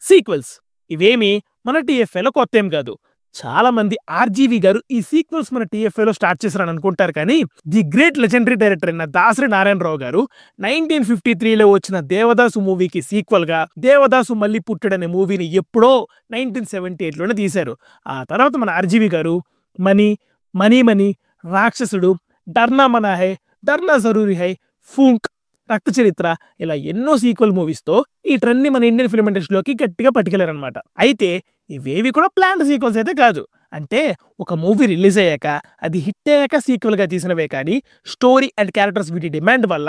Sequels ఇవేమి మన టీఎఫ్ఏలో కొత్త ఏం కాదు. చాలా మంది ఆర్జీవి గారు ఈ సీక్వెల్స్ మన టీఎఫ్ఏలో స్టార్ట్ చేశారని అనుకుంటారు, కానీ ది గ్రేట్ లెజెండరీ డైరెక్టర్ అయిన దాసరి నారాయణరావు గారు 1953లో వచ్చిన దేవదాసు మూవీకి సీక్వెల్ గా దేవదాసు మళ్ళీ పుట్టడనే మూవీని ఎప్పుడో 1978లోనే తీశారు. ఆ తర్వాత మన ఆర్జీవి గారు మనీ, మనీ మనీ, రాక్షసుడు, డర్నా మనా హై, డర్నా జరూరీ హై, ఫూంక్, రక్త చరిత్ర ఇలా ఎన్నో సీక్వెల్ మూవీస్తో ఈ ట్రెండ్ని మన ఇండియన్ ఫిల్మ్ ఇండస్ట్రీలోకి గట్టిగా పట్టుకెళ్లారనమాట. అయితే ఇవేవి కూడా ప్లాన్డ్ సీక్వెల్స్ అయితే కాదు. అంటే ఒక మూవీ రిలీజ్ అయ్యాక అది హిట్ అయ్యాక సీక్వెల్గా తీసినవే, కానీ స్టోరీ అండ్ క్యారెక్టర్స్ వీటి డిమాండ్ వల్ల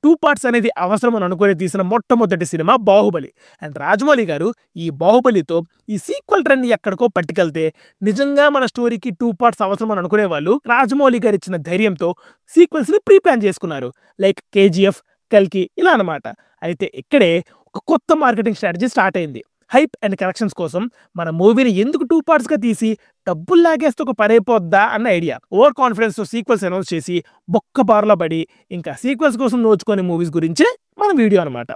2 పార్ట్స్ అనేది అవసరం అని అనుకుని తీసిన మొట్టమొదటి సినిమా బాహుబలి. అండ్ రాజమౌళి గారు ఈ బాహుబలితో ఈ సీక్వెల్ ట్రెండ్ ఎక్కడికో పట్టుకెళ్తే నిజంగా మన స్టోరీకి 2 పార్ట్స్ అవసరం అని అనుకునే వాళ్ళు రాజమౌళి గారు ఇచ్చిన ధైర్యంతో సీక్వెల్స్ని ప్రీ ప్లాన్ చేసుకున్నారు. లైక్ కేజీఎఫ్, కల్కి ఇలా అనమాట. అయితే ఇక్కడే ఒక కొత్త మార్కెటింగ్ స్ట్రాటజీ స్టార్ట్ అయింది. హైప్ అండ్ కలెక్షన్స్ కోసం మన మూవీని ఎందుకు 2 పార్ట్స్గా తీసి డబ్బులు లాగేస్తే ఒక పని అయిపోద్దా అన్న ఐడియా. ఓవర్ కాన్ఫిడెన్స్తో సీక్వెల్స్ అనౌన్స్ చేసి బొక్క బార్లో పడి ఇంకా సీక్వెల్స్ కోసం నోచుకునే మూవీస్ గురించే మన వీడియో అనమాట.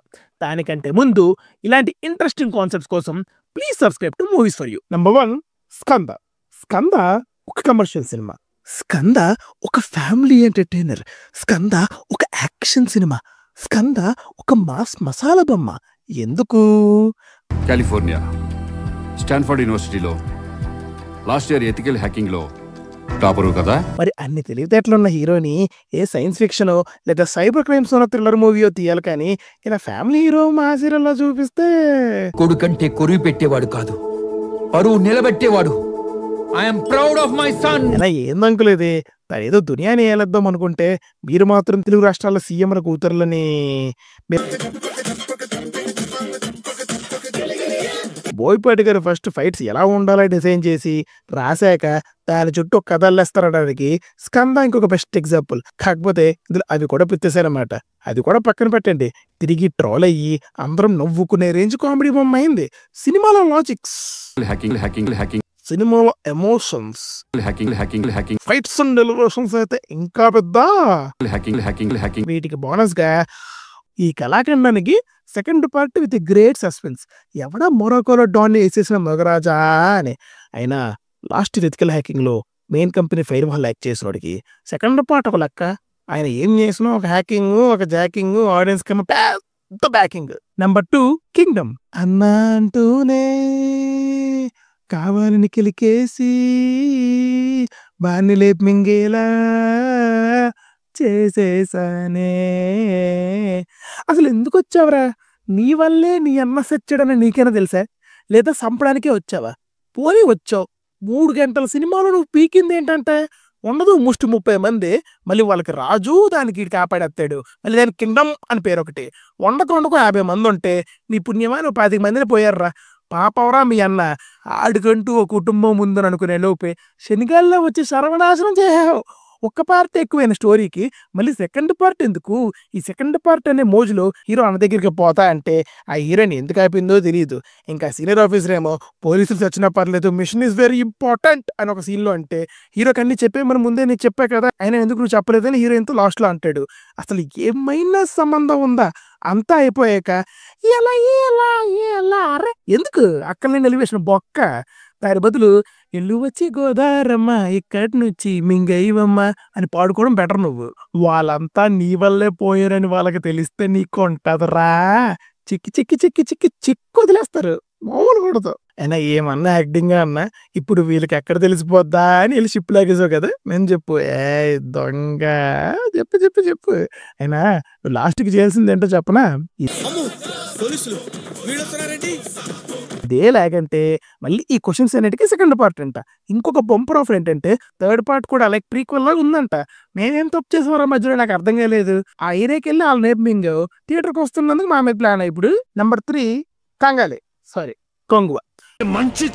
దానికంటే ముందు ఇలాంటి ఇంట్రెస్టింగ్ కాన్సెప్ట్స్ కోసం please subscribe to movies for you. Number 1 Skanda. Skanda ఒక కమర్షియల్ సినిమా. స్కంద ఒక ఫ్యామిలీ ఎంటర్టైనర్. స్కంద ఒక యాక్షన్ సినిమా. స్కంద ఒక మాస్ మసాలా బొమ్మ. ఎందుకు? కాలిఫోర్నియా స్టాన్ఫర్డ్ యూనివర్సిటీలో లాస్ట్ ఇయర్ ఎథికల్ హ్యాకింగ్లో టాపరు కదా. మరి అన్ని తెలివితేటలున్న హీరోని ఏ సైన్స్ ఫిక్షనో లేదా సైబర్ క్రైమ్స్ ఉన్న థ్రిల్లర్ మూవీయో తీయాలి, కానీ ఇలా ఫ్యామిలీ హీరో మా సీరియల్లో చూపిస్తే కొడుకంటే కొరివి పెట్టేవాడు కాదు, పరువు నిలబెట్టేవాడు. I'm proud of my son. ఇలా ఏందంకులేది, తనేదో దునియాని ఏలేద్దాం అనుకుంటే మీరు మాత్రం తెలుగు రాష్ట్రాల సీఎంల కూతుర్లని బోయపాటి గారు ఫస్ట్ ఫైట్స్ ఎలా ఉండాలో డిజైన్ చేసి రాశాక దాని చుట్టూ ఒక కథ అల్లేస్తారనడానికి స్కంద ఇంకొక బెస్ట్ ఎగ్జాంపుల్. కాకపోతే ఇందులో అవి కూడా పెట్టేశారన్నమాట. అది కూడా పక్కన పెట్టండి, తిరిగి ట్రోల్ అయ్యి అందరం నవ్వుకునే రేంజ్ కామెడీ బొమ్మ అయింది. సినిమాలో లాజిక్స్, సినిమాలో ఎమోషన్స్, ఫైట్స్ అండ్ ఎలివేషన్స్ అయితే ఇంకా పెద్ద. వీటికి బోనస్ గా ఈ కళాఖండానికి second part with great suspense. ఎవడా మొరాకోలో డాన్ వేసేసిన మగరాజా అని. అయినా లాస్ట్ ఎథికల్ హ్యాకింగ్ లో main company firewall hack చేసినోడికి సెకండ్ పార్ట్ ఒక లెక్క. ఆయన ఏం చేసినా ఒక హ్యాకింగ్, ఒక జాకింగ్, ఆడియన్స్ కన్నా పెద్ద బ్యాకింగ్. Number 2 Kingdom. అన్నా అంటూనే కావాలని కిలికేసి బాన్ని లేపు మింగేలా చేసేసానే. అసలు ఎందుకు వచ్చావరా? నీ వల్లే నీ అన్న సచ్చాడని నీకైనా తెలుసా? లేదా సంపడానికే వచ్చావా? పోనీ వచ్చావు, 3 గంటల సినిమాలో నువ్వు పీకింది ఏంటంటే ఉండదు ముష్టి 30 మంది, మళ్ళీ వాళ్ళకి రాజు దానికి కాపాడేస్తాడు, మళ్ళీ దానికి కింగ్డమ్ అని పేరు ఒకటి. వండకు 50 మంది ఉంటే నీ పుణ్యమా నువ్వు 25 మందిని పోయారురా. పాపవరా మీ అన్న, ఆడికంటూ ఒక కుటుంబం ఉందని అనుకునే లోపే శనిగాల్లో వచ్చి సర్వనాశనం చేసావు. ఒక్క పార్ట్ ఎక్కువైన స్టోరీకి మళ్ళీ సెకండ్ పార్ట్ ఎందుకు? ఈ సెకండ్ పార్ట్ అనే మోజులో హీరో అన్న దగ్గరికి పోతా అంటే ఆ హీరోయిన్ ఎందుకు అయిపోయిందో తెలియదు. ఇంకా సీనియర్ ఆఫీసర్ ఏమో పోలీసులు వచ్చినా పర్లేదు, మిషన్ ఈజ్ వెరీ ఇంపార్టెంట్ అని ఒక సీన్లో అంటే హీరోకి అన్ని చెప్పే మనం ముందే నీకు చెప్పా కదా, అయినా ఎందుకు నువ్వు చెప్పలేదని హీరోయిన్తో లాస్ట్లో అంటాడు. అసలు ఏమైనా సంబంధం ఉందా? అంతా అయిపోయాక ఎలా ఎలా ఎలా అరే ఎందుకు అక్కడ నేను ఎలివేషన్ బొక్క. దాని బదులు ఇల్లు వచ్చి గోదారమ్మ ఇక్కడి నుంచి మింగయ్యమ్మ అని పాడుకోవడం బెటర్. నువ్వు వాళ్ళంతా నీ వల్లే పోయారని వాళ్ళకి తెలిస్తే నీకు ఉంటదరా, చిక్కి చిక్కి చిక్కి చిక్కి చిక్కు వదిలేస్తారు, మామూలు కూడదు. అయినా ఏమన్నా యాక్టింగ్ అన్నా ఇప్పుడు వీళ్ళకి ఎక్కడ తెలిసిపోద్దా అని వెళ్ళి షిప్ లాగేసావు కదా. నేను చెప్పు, ఏ దొంగ చెప్పు చెప్పు చెప్పు. అయినా లాస్ట్కి చేయాల్సింది ఏంటో చెప్పనా? ఇదే లాగంటే మళ్ళీ ఈ క్వశ్చన్స్ అన్నిటికీ సెకండ్ పార్ట్ అంట. ఇంకొక బంపర్ ఆఫర్ ఏంటంటే థర్డ్ పార్ట్ కూడా లైక్ ప్రీక్వెల్ లాగా ఉందంట. నేనేం తప్పు చేసేవారా మధ్యలో నాకు అర్థం కాలేదు. ఆ ఏరియాకి వెళ్ళి వాళ్ళ నేర్పింగ్ థియేటర్కి వస్తున్నందుకు మా మీద ప్లాన్. ఇప్పుడు నెంబర్ 3 కంగాలి, సారీ కొంగువ. మంచి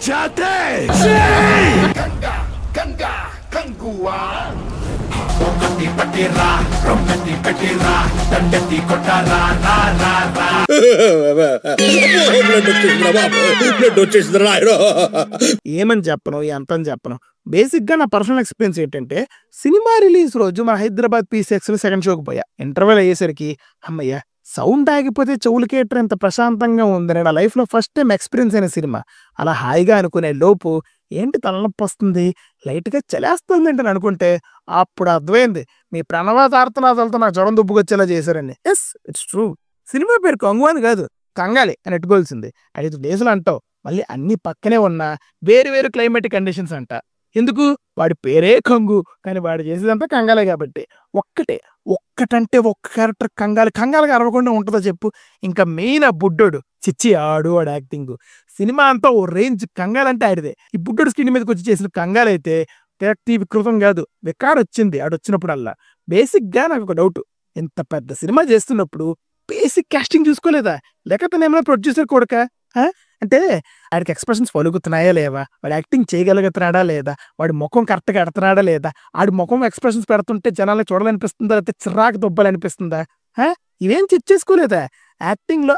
ఏమని చెప్పను, ఎంతని చెప్పను. బేసిక్ గా నా పర్సనల్ ఎక్స్పీరియన్స్ ఏంటంటే సినిమా రిలీజ్ రోజు మన హైదరాబాద్ PCX సెకండ్ షోకి పోయా. ఇంటర్వెల్ అయ్యేసరికి అమ్మయ్య సౌండ్ ఆగిపోతే చెవులకేటర్ ఎంత ప్రశాంతంగా ఉంది. నా లైఫ్లో ఫస్ట్ టైం ఎక్స్పీరియన్స్ అయిన సినిమా. అలా హాయిగా అనుకునే లోపు ఏంటి తలనొప్పి వస్తుంది, లైట్గా చలేస్తుంది ఏంటని అనుకుంటే అప్పుడు అర్థమైంది మీ ప్రణవాతార్థనాథాలతో నాకు జ్వరం దుబ్బుకొచ్చేలా చేశారని. Yes, it's true. సినిమా పేరు కంగు అని కాదు, కంగాలి అని ఎట్టుకోవాల్సింది. 5 డేసులు అంటావు, మళ్ళీ అన్ని పక్కనే ఉన్నా వేరు వేరు క్లైమేటిక్ కండిషన్స్ అంట. ఎందుకు? వాడి పేరే కంగు, కానీ వాడు చేసేదంతా కంగాలే కాబట్టి. ఒక్కటంటే ఒక్క క్యారెక్టర్ కంగాలుగా అరవకుండా ఉంటుందో చెప్పు. ఇంకా మెయిన్ ఆ బుడ్డోడు, చిచ్చి ఆడు వాడు యాక్టింగ్. సినిమా అంతా ఓ రేంజ్. కంగాలంటే ఆడిదే. ఈ బుడ్డోడు స్క్రీన్ మీదకి వచ్చి చేసిన కంగాలైతే వ్యక్తి వికృతం కాదు, వికార్ వచ్చింది ఆడొచ్చినప్పుడల్లా. బేసిక్గా నాకు ఒక డౌట్, ఇంత పెద్ద సినిమా చేస్తున్నప్పుడు బేసిక్ కాస్టింగ్ చూసుకోలేదా? లేకపోతే ఏమైనా ప్రొడ్యూసర్ కొడుక? అంటే వాడికి ఎక్స్ప్రెషన్స్ పలుకుతున్నాయా లేవా, వాడు యాక్టింగ్ చేయగలుగుతున్నాడా లేదా, వాడి ముఖం కరెక్ట్గా ఎడుతున్నాడా లేదా, ఆడి ముఖం ఎక్స్ప్రెషన్స్ పెడుతుంటే జనాలకు చూడాలనిపిస్తుందా, లేకపోతే చిరాకు దొబ్బాలనిపిస్తుందా? ఇవేం చెక్ చేసుకోలేదా? యాక్టింగ్లో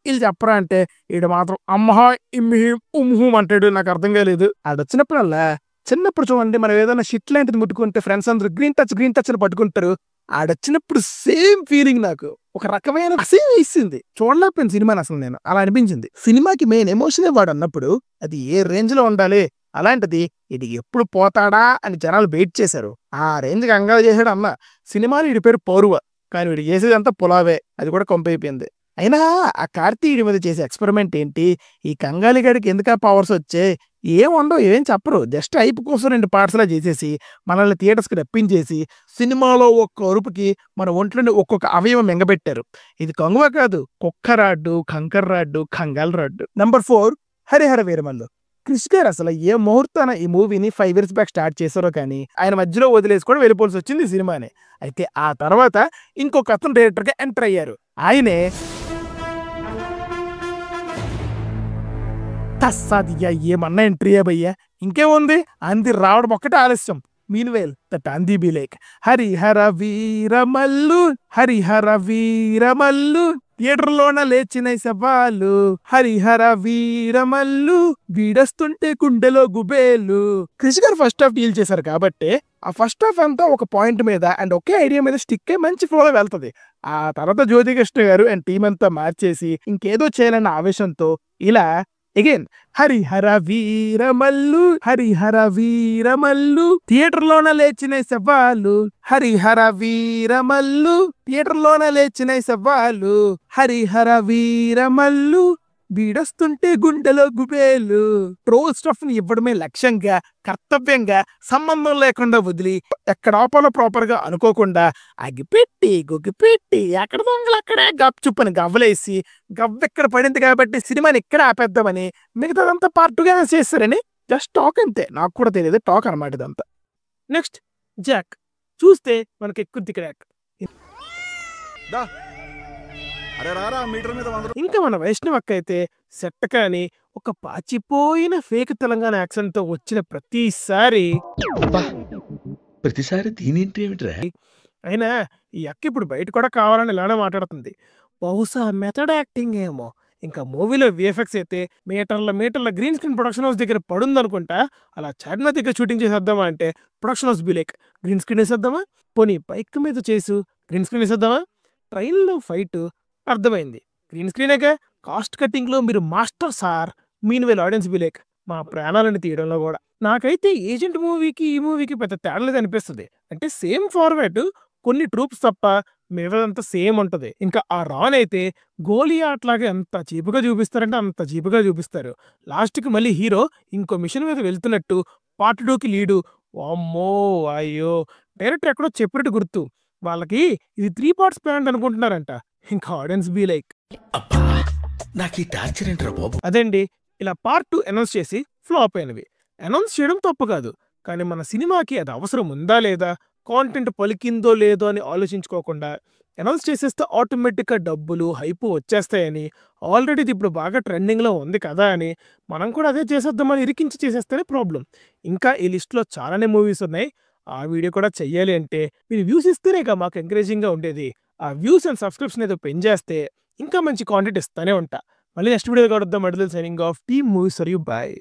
వీళ్ళు చెప్పరా అంటే వీడు మాత్రం అమ్మహా ఇమ్మిహి ఉమ్హూమ్ అంటాడు. నాకు అర్థం కాలేదు. ఆడొచ్చినప్పుడల్లా చిన్నప్పుడు చూడండి, మనం ఏదైనా షిట్ లాంటిది ముట్టుకుంటే ఫ్రెండ్స్ అందరూ గ్రీన్ టచ్ అని పట్టుకుంటారు. ఆడొచ్చినప్పుడు సేమ్ ఫీలింగ్, నాకు ఒక రకమైన అసహ్యం వేసింది. చూడలేకపోయింది సినిమాని అసలు. నేను అలా అనిపించింది. సినిమాకి మెయిన్ ఎమోషనే వాడు అన్నప్పుడు అది ఏ రేంజ్ లో ఉండాలి. అలాంటిది ఇది ఎప్పుడు పోతాడా అని జనాలు వెయిట్ చేశారు. ఆ రేంజ్ కంగారు చేశాడు అన్న. సినిమాలో వీడి పేరు పౌరువ, కానీ వీడు చేసేదంతా పులావే. అది కూడా కొంపైపోయింది. అయినా ఆ కార్తీయుడి మీద చేసే ఎక్స్పెరిమెంట్ ఏంటి? ఈ కంగాలి గడికి ఎందుకు పవర్స్ వచ్చాయి? ఏం ఉండవు, ఏం చెప్పరు. జస్ట్ ఐపు కోసం 2 పార్ట్స్లా చేసేసి మనల్ని థియేటర్స్కి రప్పించేసి సినిమాలో ఒక్క అరుపుకి మన ఒంట్లోని ఒక్కొక్క అవయవం మెంగబెట్టారు. ఇది కంగువ కాదు, కుక్క రాడ్డు, కంకర్ రాడ్డు, కంగాల్ రాడ్డు. నంబర్ 4 హరిహర వీరమల్లు. క్రిష్ గారు అసలు ఏ ముహూర్తాన ఈ మూవీని 5 years బ్యాక్ స్టార్ట్ చేశారో కానీ ఆయన మధ్యలో వదిలేసి కూడా వెళ్ళిపోవాల్సి వచ్చింది ఈ సినిమాని. అయితే ఆ తర్వాత ఇంకొక అతను డైరెక్టర్గా ఎంటర్ అయ్యారు. ఆయనే తస్సాదియ్యా, ఏమన్నా ఎంట్రీ భయ్యా. ఇంకేముంది, అంది రావడం ఒక్కటే ఆలస్యం. మీన్వేల్ దట్ అంది బి లైక్ హరిహర వీరమల్లు, హరిహర వీరమల్లు, థియేటర్లోన లేచిన సవాలు, హరిహర వీరమల్లు, వీడస్తుంటే గుండెలో గుబేలు. క్రిష్ గారు ఫస్ట్ హాఫ్ డీల్ చేశారు కాబట్టి ఆ ఫస్ట్ హాఫ్ అంతా ఒక పాయింట్ మీద అండ్ ఒకే ఐడియా మీద స్టిక్ అయి మంచి ఫ్లోలో వెళ్తుంది. ఆ తర్వాత జ్యోతికృష్ణ గారు అండ్ టీం అంతా మార్చేసి ఇంకేదో చేయాలన్న ఆవేశంతో ఇలా అగైన్ హరిహర వీరమల్లు, హరిహర వీరమల్లు, థియేటర్లోన లేచిన సవాలు, హరిహర వీరమల్లు, థియేటర్లోన లేచిన సవాలు, హరిహర వీరమల్లు, వీడొస్తుంటే గుండెలో గుబేలు. ట్రోల్ స్టఫ్ ని ఇవ్వడమే లక్ష్యంగా, కర్తవ్యంగా, సంబంధం లేకుండా వదిలి ఎక్కడ ఆపాలో ప్రాపర్ గా అనుకోకుండా అగిపెట్టి గుగ్గిపెట్టి ఎక్కడ దొంగలు అక్కడే గప్చుప్పని గవ్వలేసి గవ్వెక్కడ పడింది కాబట్టి సినిమాని ఇక్కడ ఆపేద్దామని మిగతాదంతా పార్ట్గా చేస్తారని జస్ట్ టాక్ అంతే. నాకు కూడా తెలియదు, టాక్ అనమాట ఇదంతా. Next Jack. చూస్తే మనకి ఎక్కువ దిక్కు. ఇంకా మన వైష్ణవ్ అక్క అయితే సెట్ కానీ ఒక పాచిపోయిన ఫేక్ తెలంగాణ యాక్సెంట్ తో వచ్చిన ప్రతిసారి దీనింటేమిట్రా. అయినా ఈ అక్క ఇప్పుడు బయట కూడా కావాలని ఇలానే మాట్లాడుతుంది. బహుశా మెథడ్ యాక్టింగ్ ఏమో. ఇంకా మూవీలో విఎఫ్ఎక్స్ అయితే మీటర్ల గ్రీన్ స్క్రీన్ ప్రొడక్షన్ హౌస్ దగ్గర పడుందనుకుంటా. అలా చార్మినార్ దగ్గర షూటింగ్ చేసేద్దామా అంటే ప్రొడక్షన్ హౌస్ బిలేక్ గ్రీన్ స్క్రీన్ వేసేద్దామా, పోనీ బైక్ మీద చేసు గ్రీన్ స్క్రీన్ వేసేద్దామా, ట్రైన్లో ఫైట్ అర్థమైంది గ్రీన్ స్క్రీనేగా, కాస్ట్ కటింగ్ లో మీరు మాస్టర్ సార్. మీన్వేల్ ఆడియన్స్ బిలేక్ మా ప్రాణాలను తీయడంలో కూడా. నాకైతే ఏజెంట్ మూవీకి ఈ మూవీకి పెద్ద తేడా అనిపిస్తుంది. అంటే సేమ్ ఫార్మాట్, కొన్ని ట్రూప్స్ తప్ప మిగతాదంతా సేమ్ ఉంటది. ఇంకా ఆ రాన్ అయితే గోలీ ఆట్లాగా ఎంత చీపుగా చూపిస్తారంటే అంత చీపుగా చూపిస్తారు. లాస్ట్కి మళ్ళీ హీరో ఇంకో మిషన్ మీద వెళ్తున్నట్టు పార్ట్ 2కి లీడు. అమ్మో అయ్యో, డైరెక్టర్ ఎక్కడో చెప్పినట్టు గుర్తు. వాళ్ళకి ఇది 3 parts ప్లాన్ అనుకుంటున్నారంట. ఇంకా ఆడియన్స్ బీ లైక్ అదండి. ఇలా పార్ట్ 2 అనౌన్స్ చేసి ఫ్లాప్ అయినవి. అనౌన్స్ చేయడం తప్పు కాదు, కానీ మన సినిమాకి అది అవసరం ఉందా లేదా, కాంటెంట్ పలికిందో లేదో అని ఆలోచించుకోకుండా అనౌన్స్ చేసేస్తే ఆటోమేటిక్గా డబ్బులు హైపు వచ్చేస్తాయని, ఆల్రెడీ ఇది ఇప్పుడు బాగా ట్రెండింగ్లో ఉంది కదా అని మనం కూడా అదే చేసేద్దామని ఇరికించి చేసేస్తేనే ప్రాబ్లం. ఇంకా ఈ లిస్ట్లో చాలానే మూవీస్ ఉన్నాయి. ఆ వీడియో కూడా చెయ్యాలి అంటే మీరు వ్యూస్ ఇస్తేనే ఇక మాకు ఎంకరేజింగ్గా ఉండేది. ఆ వ్యూస్ అండ్ సబ్స్క్రిప్షన్ ఏదో పెంచేస్తే ఇంకా మంచి కాంటెంట్ ఇస్తానే ఉంటా. మళ్ళీ నెక్స్ట్ వీడియో కలుద్దాం. Signing off team movies. Bye.